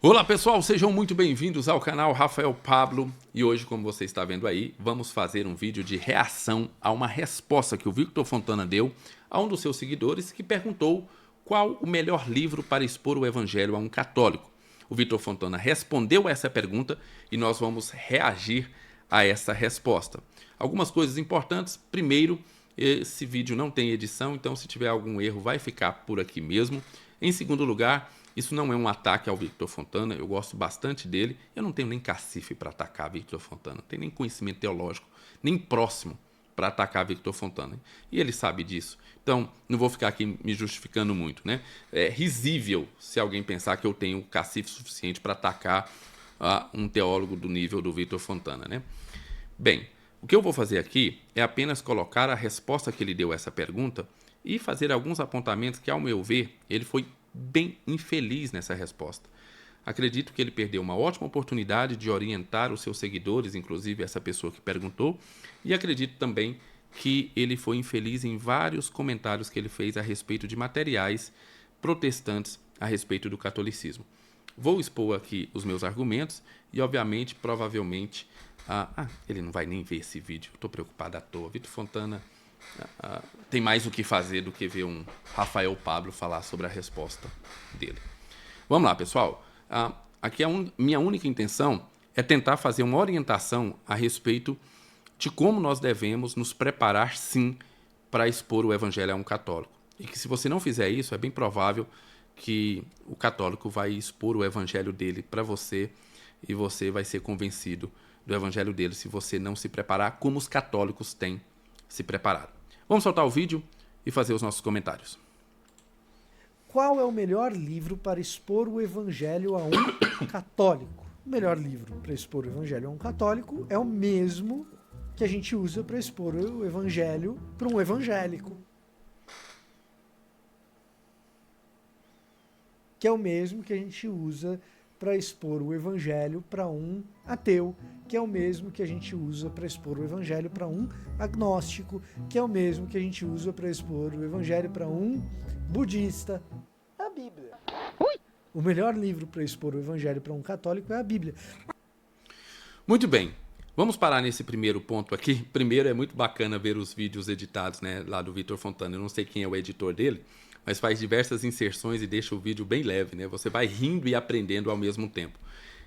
Olá pessoal, sejam muito bem-vindos ao canal Rafael Pablo e hoje, como você está vendo aí, vamos fazer um vídeo de reação a uma resposta que o Victor Fontana deu a um dos seus seguidores que perguntou qual o melhor livro para expor o evangelho a um católico. O Victor Fontana respondeu essa pergunta e nós vamos reagir a essa resposta. Algumas coisas importantes. Primeiro, esse vídeo não tem edição, então se tiver algum erro vai ficar por aqui mesmo. Em segundo lugar, isso não é um ataque ao Victor Fontana, eu gosto bastante dele. Eu não tenho nem cacife para atacar Victor Fontana, não tenho nem conhecimento teológico, nem próximo para atacar Victor Fontana. E ele sabe disso. Então, não vou ficar aqui me justificando muito, né? É risível se alguém pensar que eu tenho cacife suficiente para atacar um teólogo do nível do Victor Fontana, né? Bem, o que eu vou fazer aqui é apenas colocar a resposta que ele deu a essa pergunta e fazer alguns apontamentos que, ao meu ver, ele foi bem infeliz nessa resposta. Acredito que ele perdeu uma ótima oportunidade de orientar os seus seguidores, inclusive essa pessoa que perguntou, e acredito também que ele foi infeliz em vários comentários que ele fez a respeito de materiais protestantes a respeito do catolicismo. Vou expor aqui os meus argumentos e, obviamente, provavelmente, ele não vai nem ver esse vídeo, estou preocupado à toa. Victor Fontana tem mais o que fazer do que ver um Rafael Pablo falar sobre a resposta dele. Vamos lá, pessoal. Aqui minha única intenção é tentar fazer uma orientação a respeito de como nós devemos nos preparar, sim, para expor o evangelho a um católico. E que se você não fizer isso, é bem provável que o católico vai expor o evangelho dele para você e você vai ser convencido do evangelho dele se você não se preparar como os católicos têm se preparado. Vamos soltar o vídeo e fazer os nossos comentários. Qual é o melhor livro para expor o evangelho a um católico? O melhor livro para expor o evangelho a um católico é o mesmo que a gente usa para expor o evangelho para um evangélico. Que é o mesmo que a gente usa para expor o evangelho para um ateu, que é o mesmo que a gente usa para expor o evangelho para um agnóstico, que é o mesmo que a gente usa para expor o evangelho para um budista. A Bíblia. O melhor livro para expor o evangelho para um católico é a Bíblia. Muito bem. Vamos parar nesse primeiro ponto aqui. Primeiro, é muito bacana ver os vídeos editados, né, lá do Victor Fontana. Eu não sei quem é o editor dele, mas faz diversas inserções e deixa o vídeo bem leve, né? Você vai rindo e aprendendo ao mesmo tempo.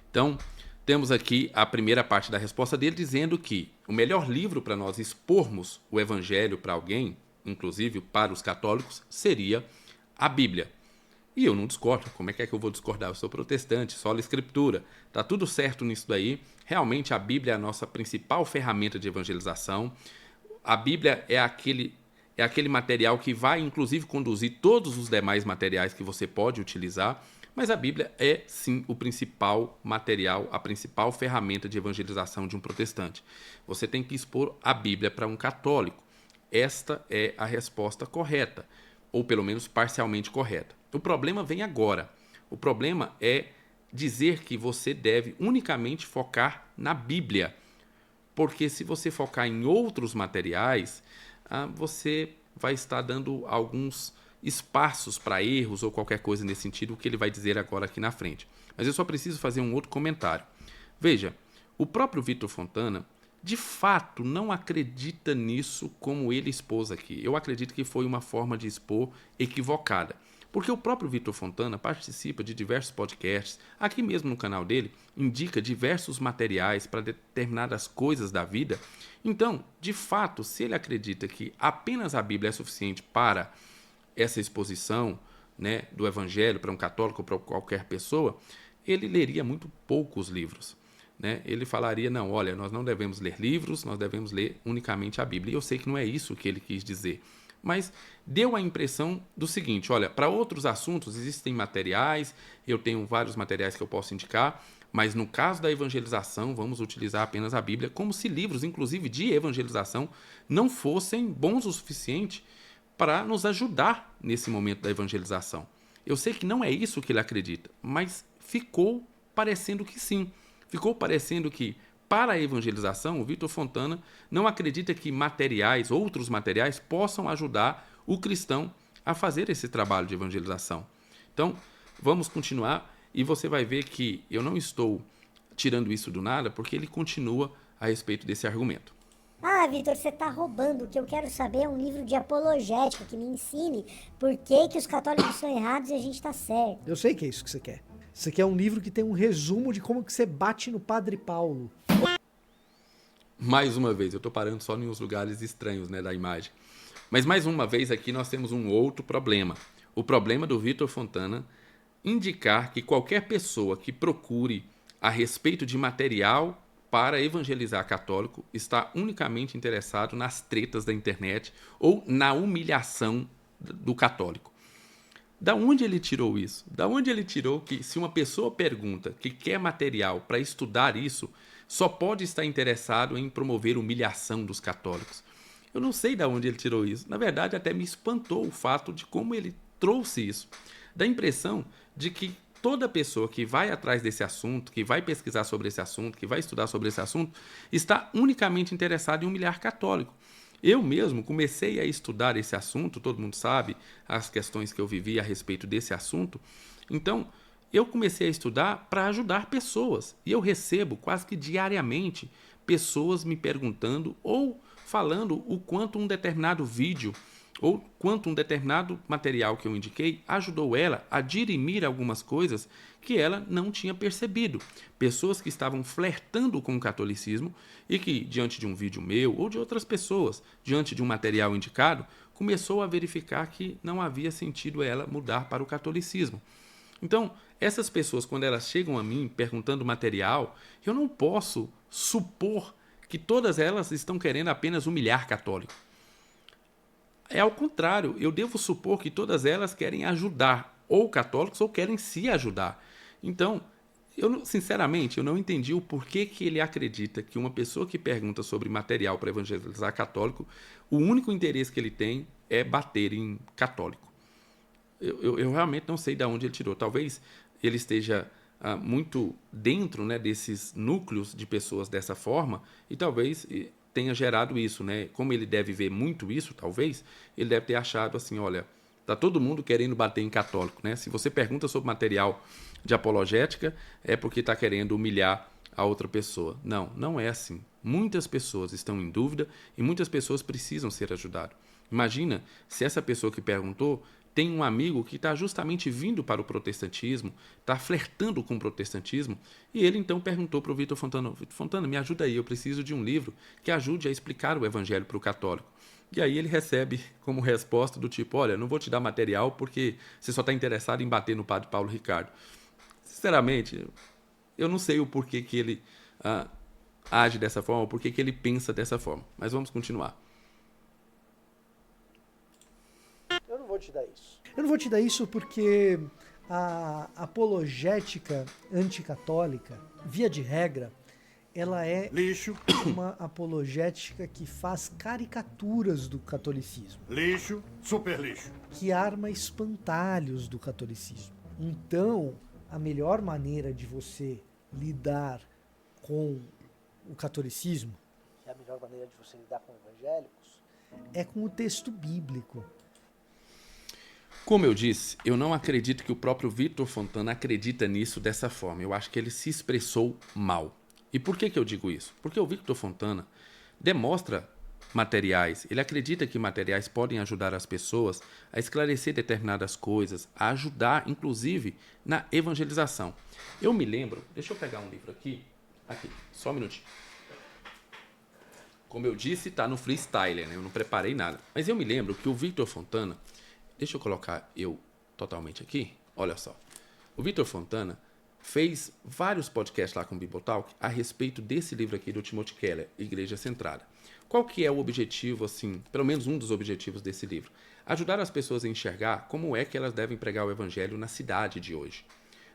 Então, temos aqui a primeira parte da resposta dele dizendo que o melhor livro para nós expormos o evangelho para alguém, inclusive para os católicos, seria a Bíblia. E eu não discordo. Como é que eu vou discordar? Eu sou protestante, sola escritura. Tá tudo certo nisso daí. Realmente a Bíblia é a nossa principal ferramenta de evangelização. A Bíblia é aquele material que vai, inclusive, conduzir todos os demais materiais que você pode utilizar. Mas a Bíblia é, sim, o principal material, a principal ferramenta de evangelização de um protestante. Você tem que expor a Bíblia para um católico. Esta é a resposta correta, ou pelo menos parcialmente correta. O problema vem agora. O problema é dizer que você deve unicamente focar na Bíblia. Porque se você focar em outros materiais, você vai estar dando alguns espaços para erros ou qualquer coisa nesse sentido, o que ele vai dizer agora aqui na frente. Mas eu só preciso fazer um outro comentário. Veja, o próprio Victor Fontana, de fato, não acredita nisso como ele expôs aqui. Eu acredito que foi uma forma de expor equivocada. Porque o próprio Victor Fontana participa de diversos podcasts, aqui mesmo no canal dele, indica diversos materiais para determinadas coisas da vida. Então, de fato, se ele acredita que apenas a Bíblia é suficiente para essa exposição, né, do Evangelho para um católico ou para qualquer pessoa, ele leria muito poucos livros. Né? Ele falaria, não, olha, nós não devemos ler livros, nós devemos ler unicamente a Bíblia. E eu sei que não é isso que ele quis dizer. Mas deu a impressão do seguinte, olha, para outros assuntos existem materiais, eu tenho vários materiais que eu posso indicar, mas no caso da evangelização vamos utilizar apenas a Bíblia, como se livros, inclusive de evangelização, não fossem bons o suficiente para nos ajudar nesse momento da evangelização. Eu sei que não é isso que ele acredita, mas ficou parecendo que sim. Ficou parecendo que, para a evangelização, o Victor Fontana não acredita que outros materiais, possam ajudar o cristão a fazer esse trabalho de evangelização. Então, vamos continuar. E você vai ver que eu não estou tirando isso do nada, porque ele continua a respeito desse argumento. Ah, Vitor, você tá roubando. O que eu quero saber é um livro de apologética que me ensine por que os católicos são errados e a gente tá certo. Eu sei que é isso que você quer. Você quer um livro que tem um resumo de como que você bate no Padre Paulo. Mais uma vez, eu estou parando só em uns lugares estranhos, né, da imagem. Mas mais uma vez aqui nós temos um outro problema. O problema do Vitor Fontana indicar que qualquer pessoa que procure a respeito de material para evangelizar católico está unicamente interessado nas tretas da internet ou na humilhação do católico. Da onde ele tirou isso? Da onde ele tirou que se uma pessoa pergunta que quer material para estudar isso, só pode estar interessado em promover humilhação dos católicos? Eu não sei da onde ele tirou isso. Na verdade, até me espantou o fato de como ele trouxe isso. Dá a impressão de que toda pessoa que vai atrás desse assunto, que vai pesquisar sobre esse assunto, que vai estudar sobre esse assunto, está unicamente interessado em humilhar católico. Eu mesmo comecei a estudar esse assunto, todo mundo sabe as questões que eu vivi a respeito desse assunto. Então, eu comecei a estudar para ajudar pessoas. E eu recebo quase que diariamente pessoas me perguntando ou falando o quanto um determinado vídeo ou quanto um determinado material que eu indiquei ajudou ela a dirimir algumas coisas que ela não tinha percebido. Pessoas que estavam flertando com o catolicismo e que, diante de um vídeo meu ou de outras pessoas, diante de um material indicado, começou a verificar que não havia sentido ela mudar para o catolicismo. Então, essas pessoas, quando elas chegam a mim perguntando material, eu não posso supor que todas elas estão querendo apenas humilhar católico. É ao contrário, eu devo supor que todas elas querem ajudar ou católicos ou querem se ajudar. Então, sinceramente, eu não entendi o porquê que ele acredita que uma pessoa que pergunta sobre material para evangelizar católico, o único interesse que ele tem é bater em católico. Eu realmente não sei de onde ele tirou. Talvez ele esteja muito dentro, né, desses núcleos de pessoas dessa forma e talvez tenha gerado isso, né? Como ele deve ver muito isso, talvez, ele deve ter achado assim, olha, tá todo mundo querendo bater em católico, né? Se você pergunta sobre material de apologética, é porque está querendo humilhar a outra pessoa. Não, não é assim. Muitas pessoas estão em dúvida e muitas pessoas precisam ser ajudadas. Imagina se essa pessoa que perguntou tem um amigo que está justamente vindo para o protestantismo, está flertando com o protestantismo, e ele então perguntou para o Vitor Fontana, Vitor Fontana, me ajuda aí, eu preciso de um livro que ajude a explicar o evangelho para o católico. E aí ele recebe como resposta do tipo, olha, não vou te dar material porque você só está interessado em bater no padre Paulo Ricardo. Sinceramente, eu não sei o porquê que ele age dessa forma, o porquê que ele pensa dessa forma, mas vamos continuar. Eu não vou te dar isso. Eu não vou te dar isso porque a apologética anticatólica, via de regra, ela é Lixo. uma apologética que faz caricaturas do catolicismo. Lixo. Super lixo. Que arma espantalhos do catolicismo. Então, a melhor maneira de você lidar com o catolicismo, que é a melhor maneira de você lidar com evangélicos, é com o texto bíblico. Como eu disse, eu não acredito que o próprio Vitor Fontana acredita nisso dessa forma. Eu acho que ele se expressou mal. E por que eu digo isso? Porque o Vitor Fontana demonstra materiais, ele acredita que materiais podem ajudar as pessoas a esclarecer determinadas coisas, a ajudar, inclusive, na evangelização. Eu me lembro, deixa eu pegar um livro aqui, só um minutinho. Como eu disse, está no freestyler, né? Eu não preparei nada. Mas eu me lembro que o Vitor Fontana, deixa eu colocar eu totalmente aqui, olha só. O Vitor Fontana fez vários podcasts lá com o Bibotalk a respeito desse livro aqui do Timothy Keller, Igreja Centrada. Qual que é o objetivo, assim, pelo menos um dos objetivos desse livro? Ajudar as pessoas a enxergar como é que elas devem pregar o evangelho na cidade de hoje,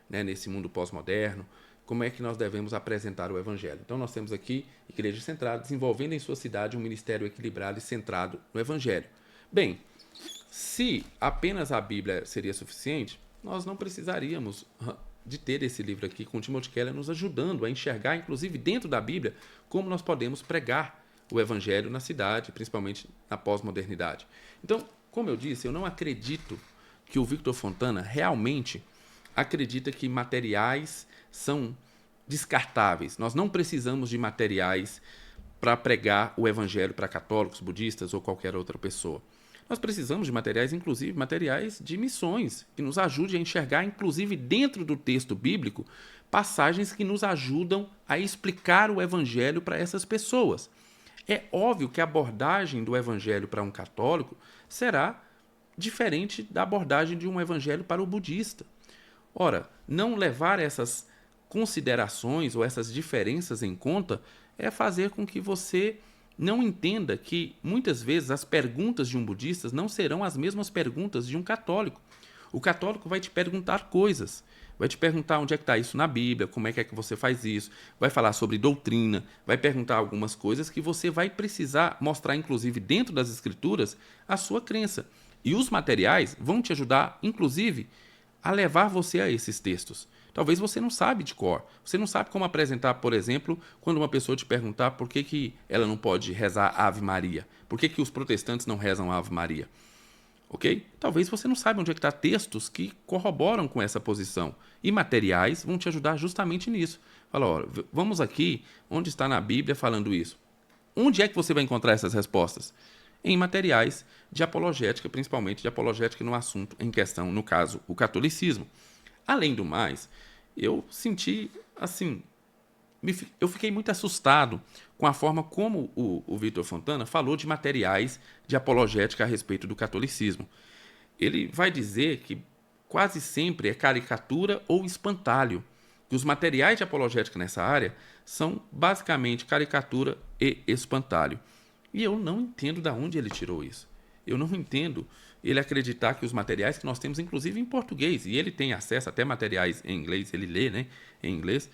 né? Nesse mundo pós-moderno, como é que nós devemos apresentar o evangelho. Então nós temos aqui Igreja Centrada desenvolvendo em sua cidade um ministério equilibrado e centrado no evangelho. Bem, se apenas a Bíblia seria suficiente, nós não precisaríamos de ter esse livro aqui com Timothy Keller nos ajudando a enxergar, inclusive dentro da Bíblia, como nós podemos pregar o evangelho na cidade, principalmente na pós-modernidade. Então, como eu disse, eu não acredito que o Vitor Fontana realmente acredita que materiais são descartáveis. Nós não precisamos de materiais para pregar o evangelho para católicos, budistas ou qualquer outra pessoa. Nós precisamos de materiais, inclusive materiais de missões, que nos ajude a enxergar, inclusive dentro do texto bíblico, passagens que nos ajudam a explicar o evangelho para essas pessoas. É óbvio que a abordagem do evangelho para um católico será diferente da abordagem de um evangelho para o budista. Ora, não levar essas considerações ou essas diferenças em conta é fazer com que você não entenda que, muitas vezes, as perguntas de um budista não serão as mesmas perguntas de um católico. O católico vai te perguntar coisas, vai te perguntar onde é que está isso na Bíblia, como é que você faz isso, vai falar sobre doutrina, vai perguntar algumas coisas que você vai precisar mostrar, inclusive, dentro das escrituras, a sua crença. E os materiais vão te ajudar, inclusive, a levar você a esses textos. Talvez você não sabe de cor. Você não sabe como apresentar, por exemplo, quando uma pessoa te perguntar por que ela não pode rezar Ave Maria. Por que os protestantes não rezam Ave Maria? Ok? Talvez você não saiba onde é que está textos que corroboram com essa posição. E materiais vão te ajudar justamente nisso. Fala, ó, vamos aqui, onde está na Bíblia falando isso? Onde é que você vai encontrar essas respostas? Em materiais de apologética, principalmente de apologética no assunto em questão, no caso, o catolicismo. Além do mais, eu senti, assim, eu fiquei muito assustado com a forma como o Vitor Fontana falou de materiais de apologética a respeito do catolicismo. Ele vai dizer que quase sempre é caricatura ou espantalho, que os materiais de apologética nessa área são basicamente caricatura e espantalho. E eu não entendo de onde ele tirou isso. Eu não entendo ele acreditar que os materiais que nós temos, inclusive em português, e ele tem acesso até materiais em inglês, ele lê, né, em inglês,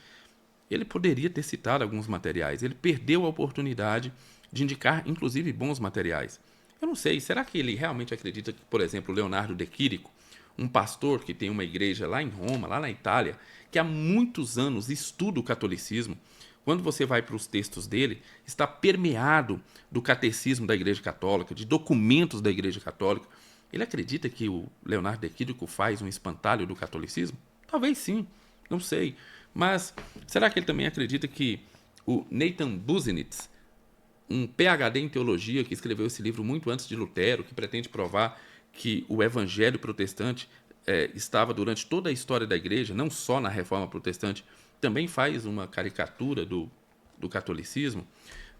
ele poderia ter citado alguns materiais. Ele perdeu a oportunidade de indicar, inclusive, bons materiais. Eu não sei, será que ele realmente acredita que, por exemplo, Leonardo de Quirico, um pastor que tem uma igreja lá em Roma, lá na Itália, que há muitos anos estuda o catolicismo, quando você vai para os textos dele, está permeado do catecismo da Igreja Católica, de documentos da Igreja Católica. Ele acredita que o Leonardo de Quirico faz um espantalho do catolicismo? Talvez sim, não sei. Mas será que ele também acredita que o Nathan Busenitz, um PhD em teologia que escreveu esse livro muito antes de Lutero, que pretende provar que o evangelho protestante estava durante toda a história da igreja, não só na reforma protestante, também faz uma caricatura do catolicismo,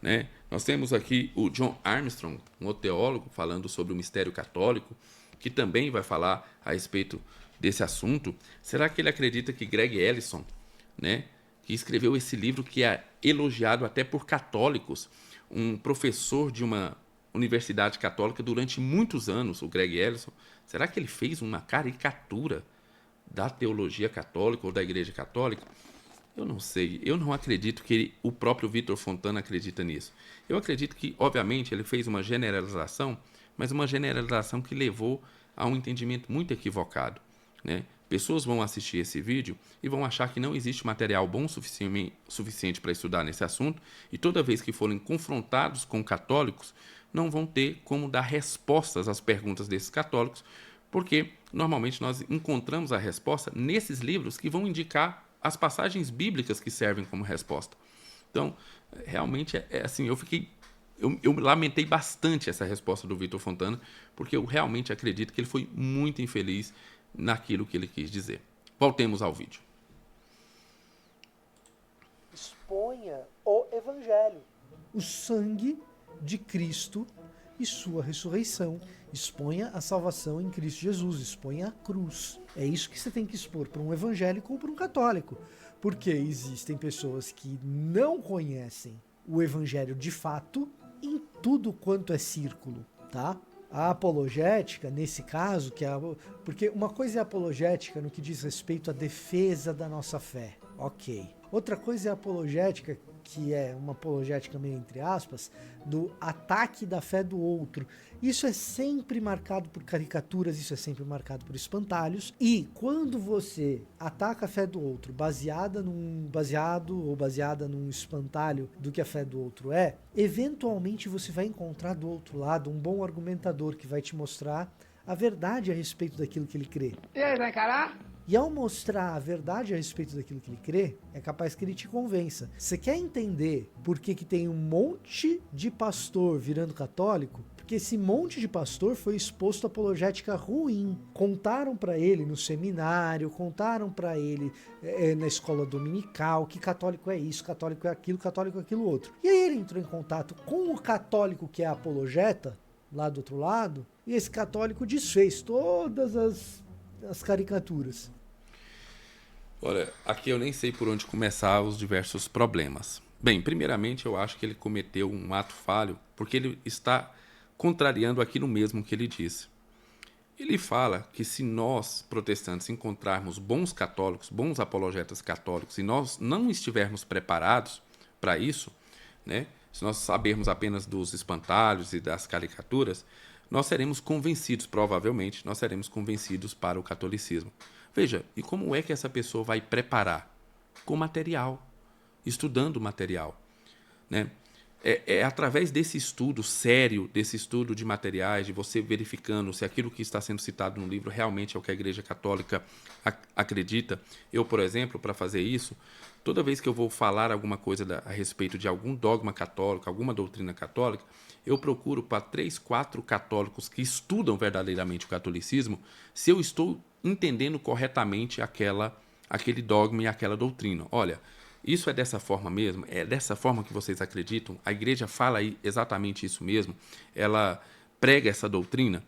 né? Nós temos aqui o John Armstrong, um outro teólogo, falando sobre o mistério católico, que também vai falar a respeito desse assunto. Será que ele acredita que Greg Ellison, né, que escreveu esse livro que é elogiado até por católicos, um professor de uma universidade católica durante muitos anos, o Greg Ellison, será que ele fez uma caricatura da teologia católica ou da Igreja Católica? Eu não sei, eu não acredito que o próprio Vitor Fontana acredita nisso. Eu acredito que, obviamente, ele fez uma generalização, mas uma generalização que levou a um entendimento muito equivocado, né? Pessoas vão assistir esse vídeo e vão achar que não existe material bom suficiente para estudar nesse assunto, e toda vez que forem confrontados com católicos, não vão ter como dar respostas às perguntas desses católicos, porque normalmente nós encontramos a resposta nesses livros que vão indicar as passagens bíblicas que servem como resposta. Então, realmente, assim, eu lamentei bastante essa resposta do Vitor Fontana, porque eu realmente acredito que ele foi muito infeliz naquilo que ele quis dizer. Voltemos ao vídeo. Exponha o Evangelho, o sangue de Cristo e sua ressurreição. Exponha a salvação em Cristo Jesus, exponha a cruz. É isso que você tem que expor para um evangélico ou para um católico, porque existem pessoas que não conhecem o evangelho de fato em tudo quanto é círculo, tá? A apologética, nesse caso, porque uma coisa é a apologética no que diz respeito à defesa da nossa fé, ok. Outra coisa é a apologética, que é uma apologética meio entre aspas, do ataque da fé do outro. Isso é sempre marcado por caricaturas, isso é sempre marcado por espantalhos, e quando você ataca a fé do outro baseada num espantalho do que a fé do outro é, eventualmente você vai encontrar do outro lado um bom argumentador que vai te mostrar a verdade a respeito daquilo que ele crê. E aí, vai encarar? E ao mostrar a verdade a respeito daquilo que ele crê, é capaz que ele te convença. Você quer entender por que tem um monte de pastor virando católico? Porque esse monte de pastor foi exposto a apologética ruim. Contaram para ele no seminário, contaram para ele na escola dominical que católico é isso, católico é aquilo outro. E aí ele entrou em contato com o católico que é apologeta, lá do outro lado, e esse católico desfez todas as caricaturas. Olha, aqui eu nem sei por onde começar os diversos problemas. Bem, primeiramente eu acho que ele cometeu um ato falho, porque ele está contrariando aquilo mesmo que ele disse. Ele fala que se nós, protestantes, encontrarmos bons católicos, bons apologetas católicos, e nós não estivermos preparados para isso, né, se nós sabermos apenas dos espantalhos e das caricaturas, nós seremos convencidos, provavelmente, nós seremos convencidos para o catolicismo. Veja, e como é que essa pessoa vai preparar? Com material, estudando material, né? É através desse estudo sério, desse estudo de materiais, de você verificando se aquilo que está sendo citado no livro realmente é o que a Igreja Católica acredita. Eu, por exemplo, para fazer isso, toda vez que eu vou falar alguma coisa a respeito de algum dogma católico, alguma doutrina católica, eu procuro para 3, 4 católicos que estudam verdadeiramente o catolicismo, se eu estou entendendo corretamente aquele dogma e aquela doutrina. Olha, isso é dessa forma mesmo? É dessa forma que vocês acreditam? A igreja fala exatamente isso mesmo? Ela prega essa doutrina?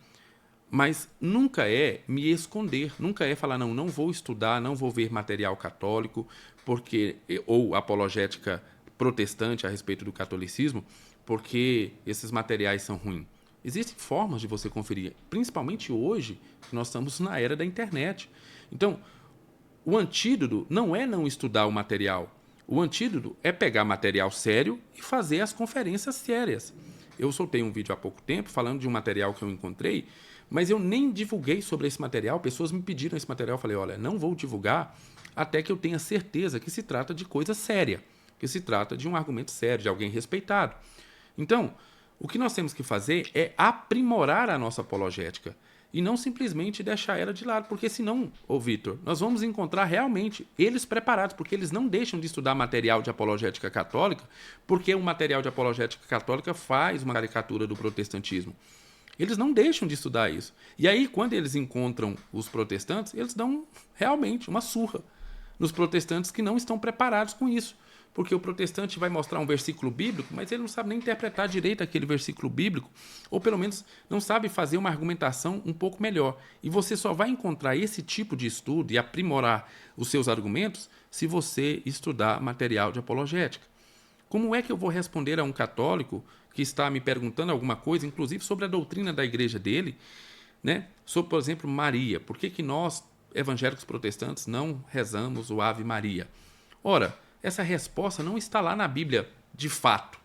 Mas nunca é me esconder, nunca é falar, não vou estudar, não vou ver material católico, ou apologética protestante a respeito do catolicismo, porque esses materiais são ruins. Existem formas de você conferir, principalmente hoje, que nós estamos na era da internet. Então, o antídoto não é não estudar o material. O antídoto é pegar material sério e fazer as conferências sérias. Eu soltei um vídeo há pouco tempo falando de um material que eu encontrei, mas eu nem divulguei sobre esse material. Pessoas me pediram esse material. Eu falei, olha, não vou divulgar até que eu tenha certeza que se trata de coisa séria, que se trata de um argumento sério, de alguém respeitado. Então, o que nós temos que fazer é aprimorar a nossa apologética e não simplesmente deixar ela de lado, porque senão, Vitor, nós vamos encontrar realmente eles preparados, porque eles não deixam de estudar material de apologética católica, porque o material de apologética católica faz uma caricatura do protestantismo. Eles não deixam de estudar isso. E aí, quando eles encontram os protestantes, eles dão realmente uma surra nos protestantes que não estão preparados com isso. Porque o protestante vai mostrar um versículo bíblico, mas ele não sabe nem interpretar direito aquele versículo bíblico, ou pelo menos não sabe fazer uma argumentação um pouco melhor. E você só vai encontrar esse tipo de estudo e aprimorar os seus argumentos se você estudar material de apologética. Como é que eu vou responder a um católico que está me perguntando alguma coisa, inclusive sobre a doutrina da igreja dele, né? Sobre, por exemplo, Maria. Por que nós, evangélicos protestantes, não rezamos o Ave Maria? Ora, essa resposta não está lá na Bíblia de fato,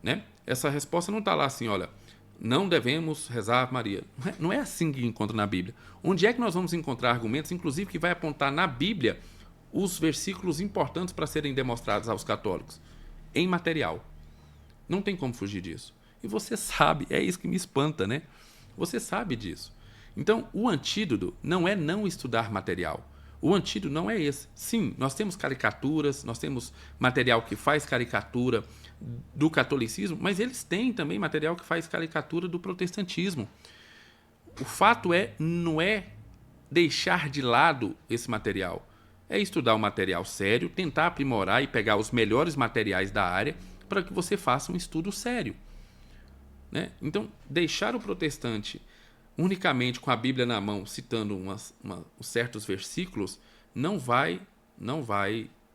né? Essa resposta não está lá assim, olha, não devemos rezar a Maria. Não é assim que encontra na Bíblia. Onde é que nós vamos encontrar argumentos, inclusive que vai apontar na Bíblia os versículos importantes para serem demonstrados aos católicos? Em material. Não tem como fugir disso. E você sabe, é isso que me espanta, né? Você sabe disso. Então, o antídoto não é não estudar material. O antídoto não é esse. Sim, nós temos caricaturas, nós temos material que faz caricatura do catolicismo, mas eles têm também material que faz caricatura do protestantismo. O fato não é deixar de lado esse material. É estudar o material sério, tentar aprimorar e pegar os melhores materiais da área para que você faça um estudo sério, né? Então, deixar o protestante unicamente com a Bíblia na mão, citando certos versículos, não vai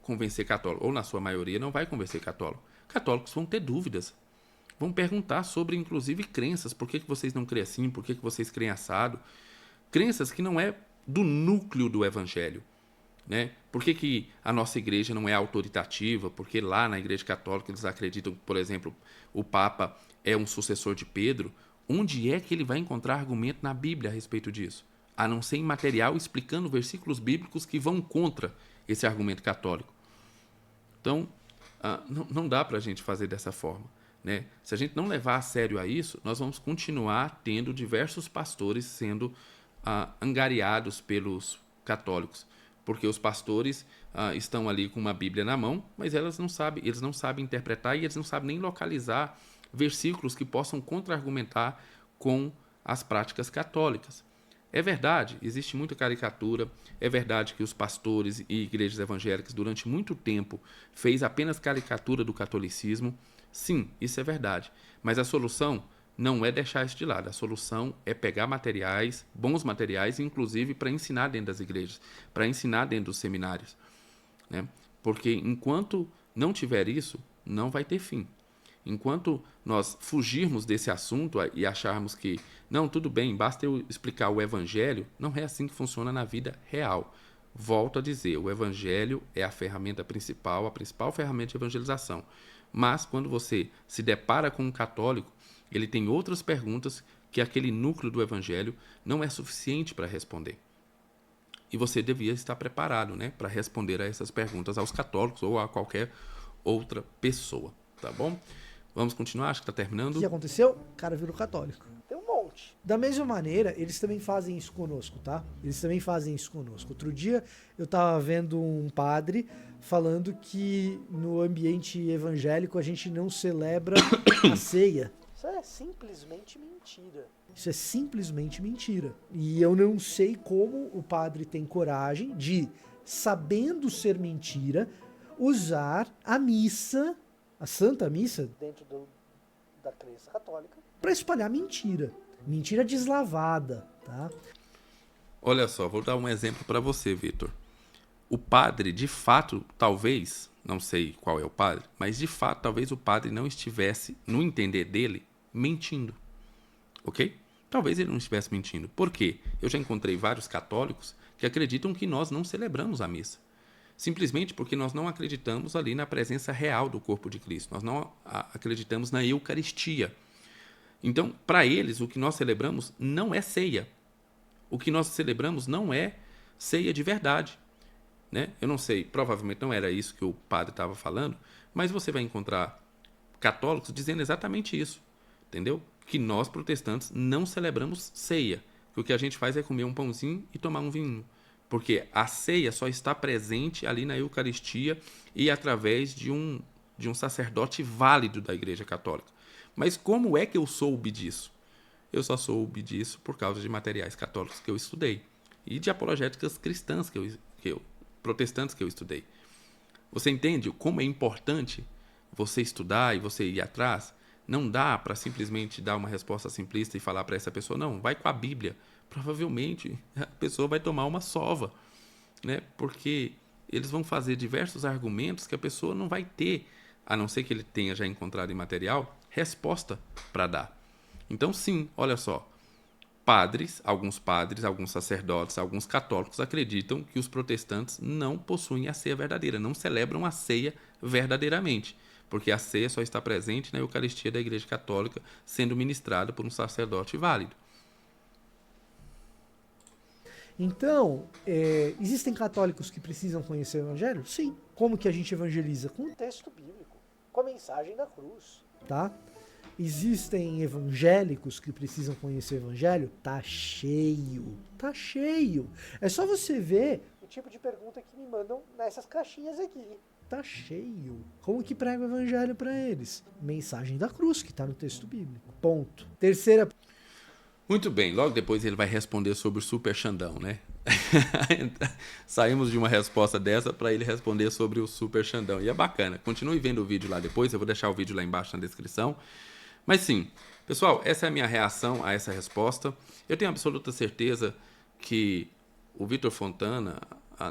convencer católico, ou na sua maioria não vai convencer católico. Católicos vão ter dúvidas, vão perguntar sobre, inclusive, crenças. Por que vocês não creem assim? Por que vocês creem assado? Crenças que não é do núcleo do evangelho, né? Por que a nossa igreja não é autoritativa? Porque lá na igreja católica eles acreditam que, por exemplo, o Papa é um sucessor de Pedro. Onde é que ele vai encontrar argumento na Bíblia a respeito disso? A não ser em material explicando versículos bíblicos que vão contra esse argumento católico. Então, não dá para a gente fazer dessa forma, né? Se a gente não levar a sério a isso, nós vamos continuar tendo diversos pastores sendo angariados pelos católicos, porque os pastores estão ali com uma Bíblia na mão, mas eles não sabem interpretar e eles não sabem nem localizar versículos que possam contra-argumentar com as práticas católicas. É verdade, existe muita caricatura, é verdade que os pastores e igrejas evangélicas durante muito tempo fez apenas caricatura do catolicismo. Sim, isso é verdade, mas a solução não é deixar isso de lado, a solução é pegar materiais, bons materiais, inclusive para ensinar dentro das igrejas, para ensinar dentro dos seminários, né? Porque enquanto não tiver isso, não vai ter fim. Enquanto nós fugirmos desse assunto e acharmos que, não, tudo bem, basta eu explicar o evangelho, não é assim que funciona na vida real. Volto a dizer, o evangelho é a ferramenta principal, a principal ferramenta de evangelização. Mas quando você se depara com um católico, ele tem outras perguntas que aquele núcleo do evangelho não é suficiente para responder. E você devia estar preparado, né, para responder a essas perguntas aos católicos ou a qualquer outra pessoa, tá bom? Vamos continuar, acho que está terminando. O que aconteceu? O cara virou católico. Tem um monte. Da mesma maneira, eles também fazem isso conosco, tá? Eles também fazem isso conosco. Outro dia eu tava vendo um padre falando que no ambiente evangélico a gente não celebra a ceia. Isso é simplesmente mentira. Isso é simplesmente mentira. E eu não sei como o padre tem coragem de, sabendo ser mentira, usar a missa, a Santa Missa, dentro da crença católica, para espalhar mentira. Mentira deslavada, tá? Olha só, vou dar um exemplo para você, Vitor. O padre, de fato, talvez, não sei qual é o padre, mas de fato, talvez o padre não estivesse, no entender dele, mentindo. Ok? Talvez ele não estivesse mentindo. Por quê? Eu já encontrei vários católicos que acreditam que nós não celebramos a missa. Simplesmente porque nós não acreditamos ali na presença real do corpo de Cristo. Nós não acreditamos na Eucaristia. Então, para eles, o que nós celebramos não é ceia. O que nós celebramos não é ceia de verdade, né? Eu não sei, provavelmente não era isso que o padre estava falando, mas você vai encontrar católicos dizendo exatamente isso, entendeu? Que nós, protestantes, não celebramos ceia. Que o que a gente faz é comer um pãozinho e tomar um vinho. Porque a ceia só está presente ali na Eucaristia e através de um sacerdote válido da Igreja Católica. Mas como é que eu soube disso? Eu só soube disso por causa de materiais católicos que eu estudei e de apologéticas cristãs protestantes que eu estudei. Você entende como é importante você estudar e você ir atrás? Não dá para simplesmente dar uma resposta simplista e falar para essa pessoa, não, vai com a Bíblia. Provavelmente a pessoa vai tomar uma sova, né? Porque eles vão fazer diversos argumentos que a pessoa não vai ter, a não ser que ele tenha já encontrado em material, resposta para dar. Então, sim, olha só, alguns sacerdotes, alguns católicos acreditam que os protestantes não possuem a ceia verdadeira, não celebram a ceia verdadeiramente, porque a ceia só está presente na Eucaristia da Igreja Católica, sendo ministrada por um sacerdote válido. Então, existem católicos que precisam conhecer o Evangelho? Sim. Como que a gente evangeliza? Com o texto bíblico, com a mensagem da cruz, tá? Existem evangélicos que precisam conhecer o Evangelho? Tá cheio. Tá cheio. É só você ver o tipo de pergunta que me mandam nessas caixinhas aqui. Tá cheio. Como que prega o Evangelho para eles? Mensagem da cruz, que tá no texto bíblico. Ponto. Terceira. Muito bem, logo depois ele vai responder sobre o Super Xandão, né? Saímos de uma resposta dessa para ele responder sobre o Super Xandão. E é bacana. Continue vendo o vídeo lá depois, eu vou deixar o vídeo lá embaixo na descrição. Mas sim, pessoal, essa é a minha reação a essa resposta. Eu tenho absoluta certeza que o Vitor Fontana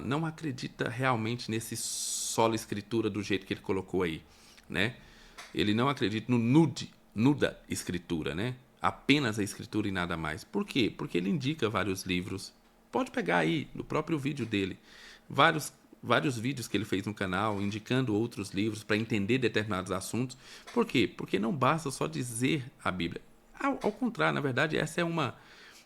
não acredita realmente nesse sola escritura do jeito que ele colocou aí, né? Ele não acredita no nuda escritura, né? Apenas a escritura e nada mais. Por quê? Porque ele indica vários livros. Pode pegar aí no próprio vídeo dele vários vídeos que ele fez no canal indicando outros livros para entender determinados assuntos. Por quê? Porque não basta só dizer a Bíblia. Ao contrário, na verdade, essa é uma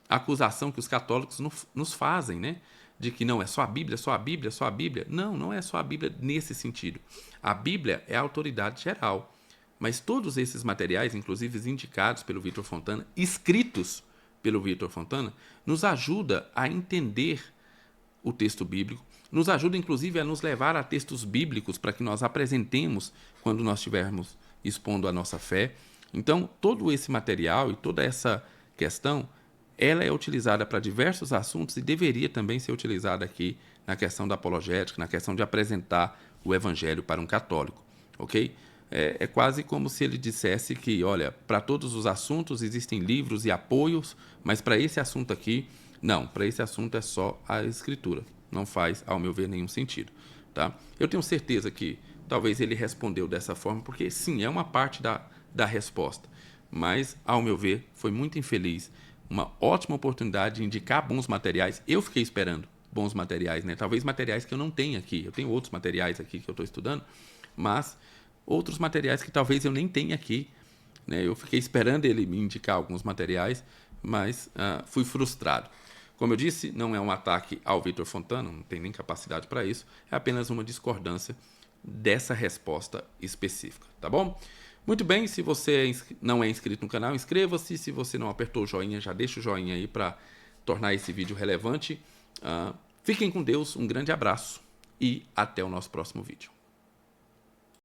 acusação que os católicos nos fazem, né? De que não é só a Bíblia, só a Bíblia, só a Bíblia. Não, não é só a Bíblia nesse sentido. A Bíblia é a autoridade geral. Mas todos esses materiais, inclusive indicados pelo Vitor Fontana, escritos pelo Vitor Fontana, nos ajuda a entender o texto bíblico, nos ajuda inclusive a nos levar a textos bíblicos para que nós apresentemos quando nós estivermos expondo a nossa fé. Então, todo esse material e toda essa questão, ela é utilizada para diversos assuntos e deveria também ser utilizada aqui na questão da apologética, na questão de apresentar o evangelho para um católico, ok? É quase como se ele dissesse que, olha, para todos os assuntos existem livros e apoios, mas para esse assunto aqui, não, para esse assunto é só a escritura. Não faz, ao meu ver, nenhum sentido, tá? Eu tenho certeza que talvez ele respondeu dessa forma, porque sim, é uma parte da resposta, mas, ao meu ver, foi muito infeliz. Uma ótima oportunidade de indicar bons materiais. Eu fiquei esperando bons materiais, né? Talvez materiais que eu não tenho aqui. Eu tenho outros materiais aqui que eu estou estudando, mas outros materiais que talvez eu nem tenha aqui, né? Eu fiquei esperando ele me indicar alguns materiais, mas fui frustrado. Como eu disse, não é um ataque ao Vitor Fontana, não tem nem capacidade para isso, é apenas uma discordância dessa resposta específica, tá bom? Muito bem, se você não é inscrito no canal, inscreva-se. Se você não apertou o joinha, já deixa o joinha aí para tornar esse vídeo relevante. Fiquem com Deus, um grande abraço e até o nosso próximo vídeo.